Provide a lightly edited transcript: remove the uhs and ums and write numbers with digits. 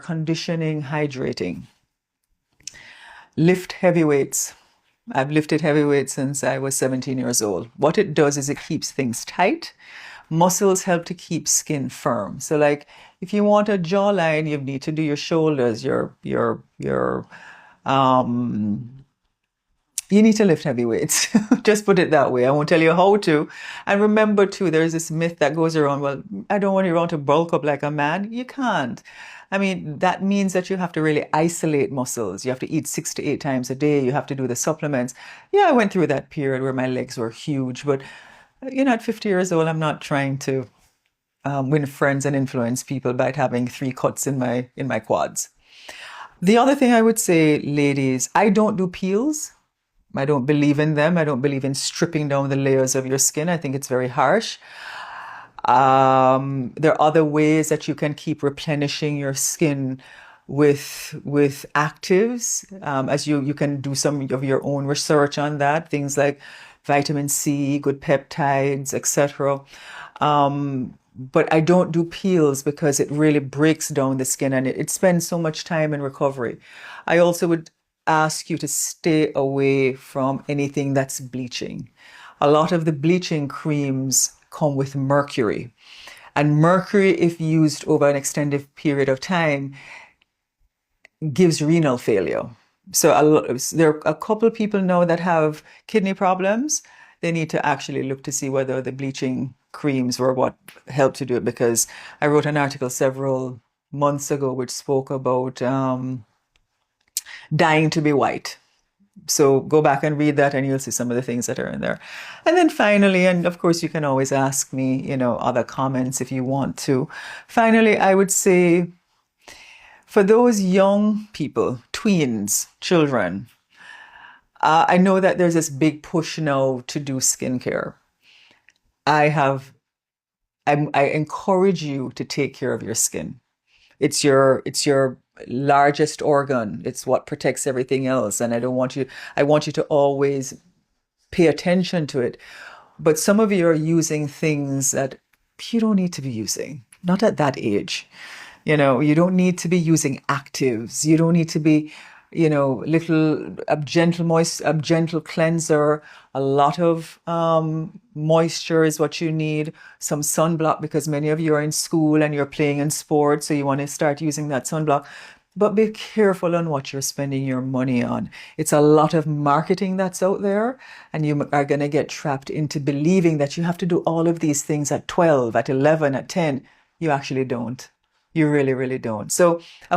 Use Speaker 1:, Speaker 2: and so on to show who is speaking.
Speaker 1: conditioning, hydrating. Lift heavy weights. I've lifted heavy weights since I was 17 years old. What it does is it keeps things tight. Muscles help to keep skin firm. So like if you want a jawline, you need to do your shoulders, you need to lift heavy weights. Just put it that way. I won't tell you how to. And remember too, there's this myth that goes around, well, I don't want you around to bulk up like a man. You can't. I mean, that means that you have to really isolate muscles. You have to eat 6 to 8 times a day. You have to do the supplements. Yeah, I went through that period where my legs were huge, but at 50 years old, I'm not trying to win friends and influence people by having 3 cuts in my quads. The other thing I would say, ladies, I don't do peels. I don't believe in them. I don't believe in stripping down the layers of your skin. I think it's very harsh. There are other ways that you can keep replenishing your skin with actives. As you can do some of your own research on that. Things like vitamin C, good peptides, etc. But I don't do peels because it really breaks down the skin and it spends so much time in recovery. I also would ask you to stay away from anything that's bleaching. A lot of the bleaching creams come with mercury. And mercury, if used over an extended period of time, gives renal failure. So there are a couple of people now that have kidney problems. They need to actually look to see whether the bleaching creams were what helped to do it, because I wrote an article several months ago which spoke about dying to be white. So go back and read that and you'll see some of the things that are in there. And then finally, and of course you can always ask me, other comments if you want to. Finally, I would say for those young people, tweens, children, I know that there's this big push now to do skincare. I encourage you to take care of your skin. It's your largest organ. It's what protects everything else. And I want you to always pay attention to it. But some of you are using things that you don't need to be using, not at that age. You don't need to be using actives. You don't need to be, a gentle cleanser. A lot of moisture is what you need. Some sunblock, because many of you are in school and you're playing in sports, so you want to start using that sunblock. But be careful on what you're spending your money on. It's a lot of marketing that's out there, and you are going to get trapped into believing that you have to do all of these things at 12, at 11, at 10. You actually don't. You really, really don't. So